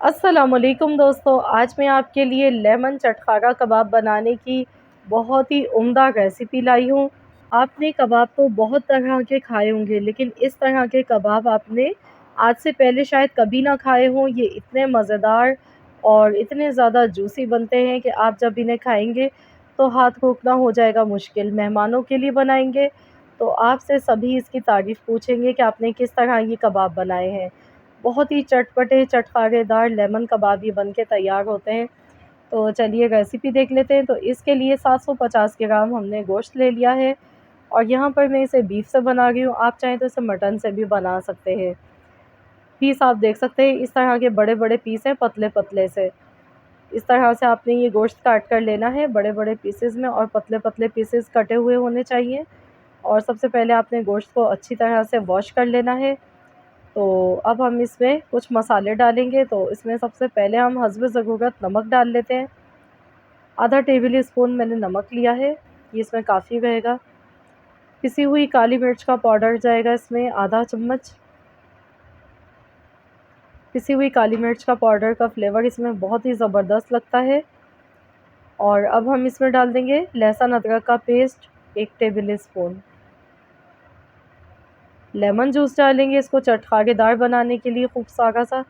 अस्सलामुअलैकुम दोस्तों, आज मैं आपके लिए लेमन चटखारा कबाब बनाने की बहुत ही उम्दा रेसिपी लाई हूँ। आपने कबाब तो बहुत तरह के खाए होंगे, लेकिन इस तरह के कबाब आपने आज से पहले शायद कभी ना खाए हों। ये इतने मज़ेदार और इतने ज़्यादा जूसी बनते हैं कि आप जब इन्हें खाएँगे तो हाथ रोकना हो जाएगा मुश्किल। मेहमानों के लिए बनाएँगे तो आपसे सभी इसकी तारीफ़ पूछेंगे कि आपने किस तरह ये कबाब बनाए हैं। बहुत ही चटपटे, चटखारेदार लेमन कबाब ये बन के तैयार होते हैं। तो चलिए रेसिपी देख लेते हैं। तो इसके लिए 750 ग्राम हमने गोश्त ले लिया है और यहाँ पर मैं इसे बीफ से बना रही हूँ। आप चाहें तो इसे मटन से भी बना सकते हैं। पीस आप देख सकते हैं, इस तरह के बड़े-बड़े पीस हैं, पतले-पतले से। इस तरह से आपने ये गोश्त काट कर लेना है बड़े-बड़े पीसेज़ में और पतले-पतले पीसेज़ कटे हुए होने चाहिए। और सबसे पहले आपने गोश्त को अच्छी तरह से वॉश कर लेना है। तो अब हम इसमें कुछ मसाले डालेंगे। तो इसमें सबसे पहले हम हस्ब ज़रूरत नमक डाल लेते हैं। आधा टेबल स्पून मैंने नमक लिया है, ये इसमें काफ़ी रहेगा। पिसी हुई काली मिर्च का पाउडर जाएगा इसमें आधा चम्मच। पिसी हुई काली मिर्च का पाउडर का फ्लेवर इसमें बहुत ही ज़बरदस्त लगता है। और अब हम इसमें डाल देंगे लहसुन अदरक का paste 1 table spoon. Lemon juice डालेंगे इसको चटखारेदार बनाने के लिए खूब सारा सा।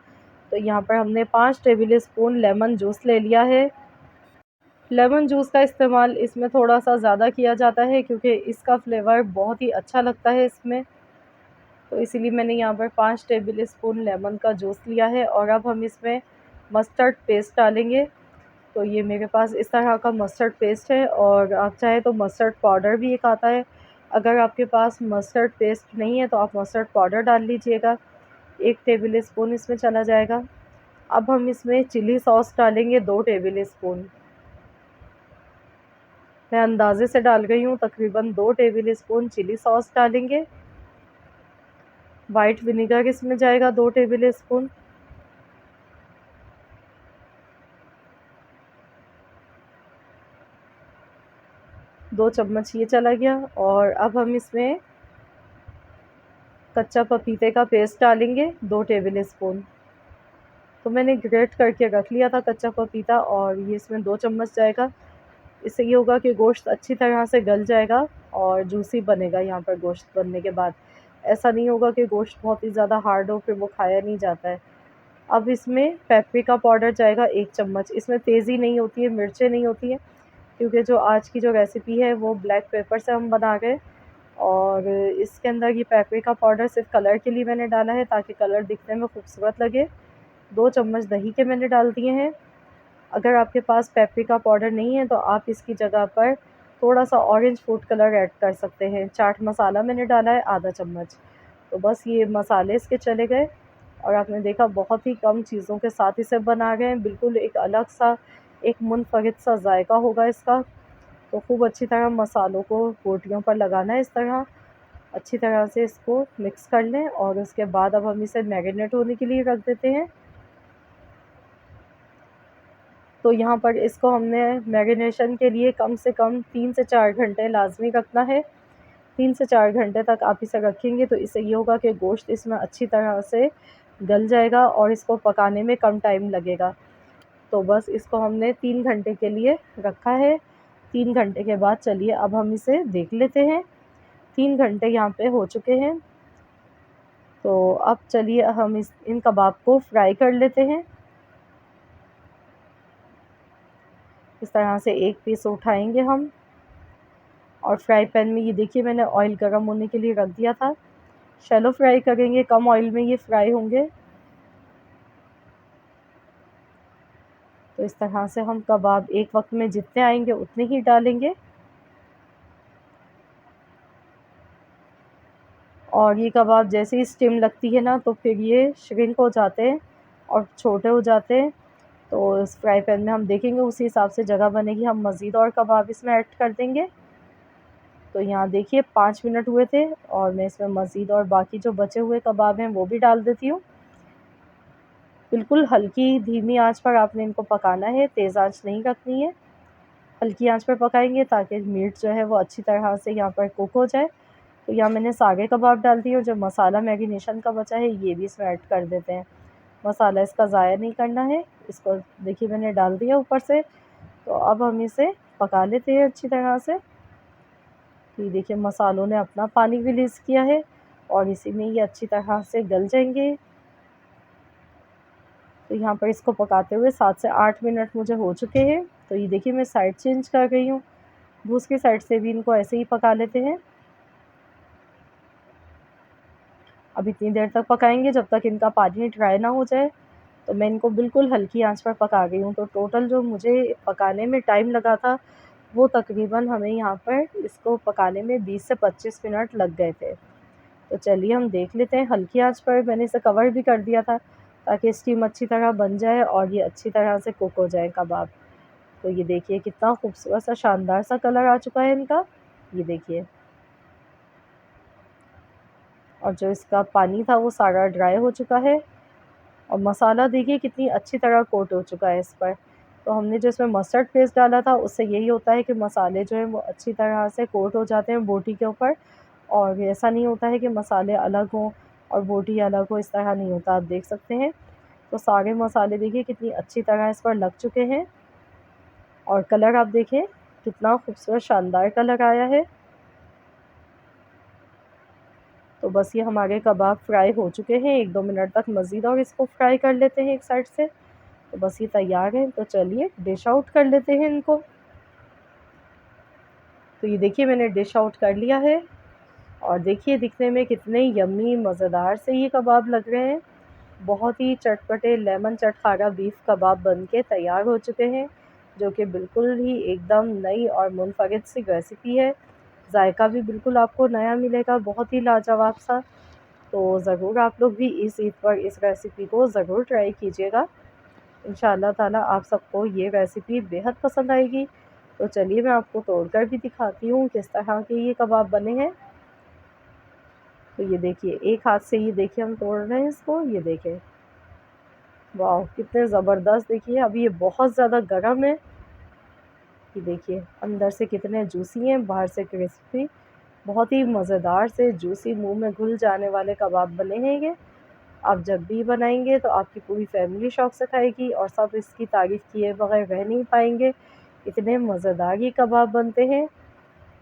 तो यहाँ पर हमने 5 टेबल स्पून लेमन जूस ले लिया है। लेमन जूस का इस्तेमाल इसमें थोड़ा-सा ज़्यादा किया जाता है क्योंकि इसका फ्लेवर बहुत ही अच्छा लगता है इसमें। तो इसीलिए मैंने यहाँ पर 5 टेबल स्पून लेमन का जूस लिया है और अब हम इसमें मस्टर्ड पेस्ट डालेंगे। तो ये मेरे पास इस तरह का मस्टर्ड पेस्ट है और आप चाहें तो मस्टर्ड पाउडर भी एक आता है। अगर आपके पास मस्टर्ड पेस्ट नहीं है तो आप मस्टर्ड पाउडर डाल लीजिएगा। 1 टेबल स्पून इसमें चला जाएगा। अब हम इसमें चिली सॉस डालेंगे 2 टेबल स्पून। मैं अंदाज़े से डाल रही हूँ, तकरीबन 2 टेबल स्पून चिली सॉस डालेंगे। वाइट विनेगर इसमें जाएगा 2 टेबल स्पून। दो चम्मच ये चला गया। और अब हम इसमें कच्चा पपीते का पेस्ट डालेंगे 2 टेबल स्पून। तो मैंने ग्रेट करके रख लिया था कच्चा पपीता और ये इसमें 2 चम्मच जाएगा। इससे ये होगा कि गोश्त अच्छी तरह से गल जाएगा और जूसी बनेगा यहाँ पर गोश्त बनने के बाद। ऐसा नहीं होगा कि गोश्त बहुत ही ज़्यादा हार्ड हो फिर वो खाया नहीं जाता है। अब इसमें पेपरिका पाउडर जाएगा 1 चम्मच। इसमें तेज़ी नहीं होती है, मिर्चें नहीं होती हैं क्योंकि जो आज की जो रेसिपी है वो ब्लैक पेपर से हम बना रहे हैं। और इसके अंदर ये पेपरिका पाउडर सिर्फ़ कलर के लिए मैंने डाला है ताकि कलर दिखने में खूबसूरत लगे। 2 चम्मच दही के मैंने डाल दिए हैं। अगर आपके पास पेपरिका पाउडर नहीं है तो आप इसकी जगह पर थोड़ा-सा ऑरेंज फूड कलर ऐड कर सकते हैं। चाट मसाला मैंने डाला है आधा चम्मच। तो बस ये मसाले इसके चले गए और आपने देखा बहुत ही कम चीज़ों के साथ इसे बना रहे हैं। बिल्कुल एक अलग-सा, एक मुनफ़रिद सा ज़ायक़ा होगा इसका। तो खूब अच्छी तरह मसालों को रोटियों पर लगाना है इस तरह। अच्छी तरह से इसको मिक्स कर लें और उसके बाद अब हम इसे मैरिनेट होने के लिए रख देते हैं। तो यहाँ पर इसको हमने मैरिनेशन के लिए कम से कम 3 से 4 घंटे लाज़मी रखना है। 3 से 4 घंटे तक आप इसे रखेंगे तो इससे ये होगा कि गोश्त इसमें अच्छी तरह से गल जाएगा और इसको पकाने में कम टाइम लगेगा। तो बस इसको हमने 3 घंटे के लिए रखा है। 3 घंटे के बाद चलिए अब हम इसे देख लेते हैं। 3 घंटे यहाँ पे हो चुके हैं। तो अब चलिए हम इन कबाब को फ्राई कर लेते हैं। इस तरह से एक पीस उठाएँगे हम और फ्राई पैन में ये देखिए मैंने ऑयल गरम होने के लिए रख दिया था। शैलो फ्राई करेंगे, कम ऑयल में ये फ्राई होंगे। तो इस तरह से हम कबाब एक वक़्त में जितने आएँगे उतने ही डालेंगे। और ये कबाब जैसे ही स्टीम लगती है ना तो फिर ये श्रिंक हो जाते हैं और छोटे हो जाते हैं। तो इस फ्राई पैन में हम देखेंगे उसी हिसाब से जगह बनेगी, हम मज़ीद और कबाब इसमें ऐड कर देंगे। तो यहाँ देखिए 5 मिनट हुए थे और मैं इसमें मज़ीद और बाकी जो बचे हुए कबाब हैं वो भी डाल देती हूँ। बिल्कुल हल्की धीमी आंच पर आपने इनको पकाना है, तेज़ आंच नहीं रखनी है। हल्की आंच पर पकाएंगे ताकि मीट जो है वो अच्छी तरह से यहाँ पर कुक हो जाए। तो यहाँ मैंने सारे कबाब डाल दिए और जो मसाला मैरिनेशन का बचा है ये भी इसमें ऐड कर देते हैं। मसाला इसका ज़ाया नहीं करना है। इसको देखिए मैंने डाल दिया ऊपर से। तो अब हम इसे पका लेते हैं अच्छी तरह से। तो ये देखिए मसालों ने अपना पानी रिलीज़ किया है और इसी में ये अच्छी तरह से गल जाएँगे। तो यहाँ पर इसको पकाते हुए 7 से 8 मिनट मुझे हो चुके हैं। तो ये देखिए मैं साइड चेंज कर रही हूँ। दूसरी साइड से भी इनको ऐसे ही पका लेते हैं। अब इतनी देर तक पकाएँगे जब तक इनका पानी ड्राई ना हो जाए। तो मैं इनको बिल्कुल हल्की आंच पर पका रही हूँ। तो टोटल जो मुझे पकाने में टाइम लगा था, वो तकरीबन हमें यहाँ पर इसको पकाने में 20 से 25 मिनट लग गए थे। तो चलिए हम देख लेते हैं। हल्की आंच पर मैंने इसे कवर भी कर दिया था ताकि स्टीम अच्छी तरह बन जाए और ये अच्छी तरह से कुक हो जाए कबाब। तो ये देखिए कितना खूबसूरत सा शानदार सा कलर आ चुका है इनका। ये देखिए, और जो इसका पानी था वो सारा ड्राई हो चुका है और मसाला देखिए कितनी अच्छी तरह कोट हो चुका है इस पर। तो हमने जो इसमें मस्टर्ड पेस्ट डाला था उससे यही होता है कि मसाले जो हैं वो अच्छी तरह से कोट हो जाते हैं बोटी के ऊपर, और ऐसा नहीं होता है कि मसाले अलग हों और बोटी अलग हो, इस तरह नहीं होता। आप देख सकते हैं। तो सारे मसाले देखिए कितनी अच्छी तरह इस पर लग चुके हैं और कलर आप देखें कितना खूबसूरत शानदार कलर आया है। तो बस ये हमारे कबाब फ्राई हो चुके हैं। 1-2 मिनट तक मज़ीद और इसको फ्राई कर लेते हैं एक साइड से। तो बस ये तैयार है। तो चलिए डिश आउट कर लेते हैं इनको। तो ये देखिए मैंने डिश आउट कर लिया है और देखिए दिखने में कितने यम्मी मज़ेदार से ये कबाब लग रहे हैं। बहुत ही चटपटे लेमन चटखारा बीफ कबाब बनके तैयार हो चुके हैं, जो कि बिल्कुल ही एकदम नई और मुनफ़रिद सी रेसिपी है। जायका भी बिल्कुल आपको नया मिलेगा, बहुत ही लाजवाब सा। तो ज़रूर आप लोग भी इस ईद पर इस रेसिपी को ज़रूर ट्राई कीजिएगा। इंशाअल्लाह ताला आप सबको ये रेसिपी बेहद पसंद आएगी। तो चलिए मैं आपको तोड़कर भी दिखाती हूँ किस तरह के ये कबाब बने हैं। तो ये देखिए एक हाथ से ये देखिए हम तोड़ रहे हैं इसको, ये देखें। वाह! कितने ज़बरदस्त, देखिए अभी ये बहुत ज़्यादा गरम है। ये देखिए अंदर से कितने जूसी हैं, बाहर से क्रिस्पी। बहुत ही मज़ेदार से जूसी, मुँह में घुल जाने वाले कबाब बने हैं ये। आप जब भी बनाएँगे तो आपकी पूरी फैमिली शौक से खाएगी और सब इसकी तारीफ़ किए बगैर रह नहीं पाएँगे। इतने मज़ेदार ये कबाब बनते हैं।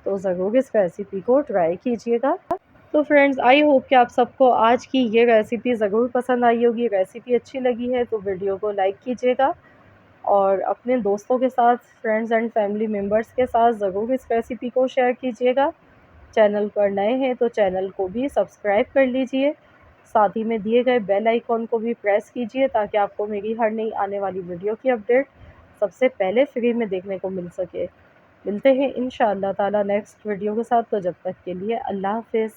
तो ज़रूर इस रेसिपी को ट्राई कीजिएगा। तो फ्रेंड्स, आई होप कि आप सबको आज की ये रेसिपी ज़रूर पसंद आई होगी। रेसिपी अच्छी लगी है तो वीडियो को लाइक कीजिएगा और अपने दोस्तों के साथ, फ्रेंड्स एंड फैमिली मेम्बर्स के साथ ज़रूर इस रेसिपी को शेयर कीजिएगा। चैनल पर नए हैं तो चैनल को भी सब्सक्राइब कर लीजिए। साथ ही में दिए गए बेल आइकॉन को भी प्रेस कीजिए ताकि आपको मेरी हर नई आने वाली वीडियो की अपडेट सबसे पहले फ्री में देखने को मिल सके। मिलते हैं इंशाअल्लाह ताला नेक्स्ट वीडियो के साथ। तो जब तक के लिए अल्लाह हाफ़िज़।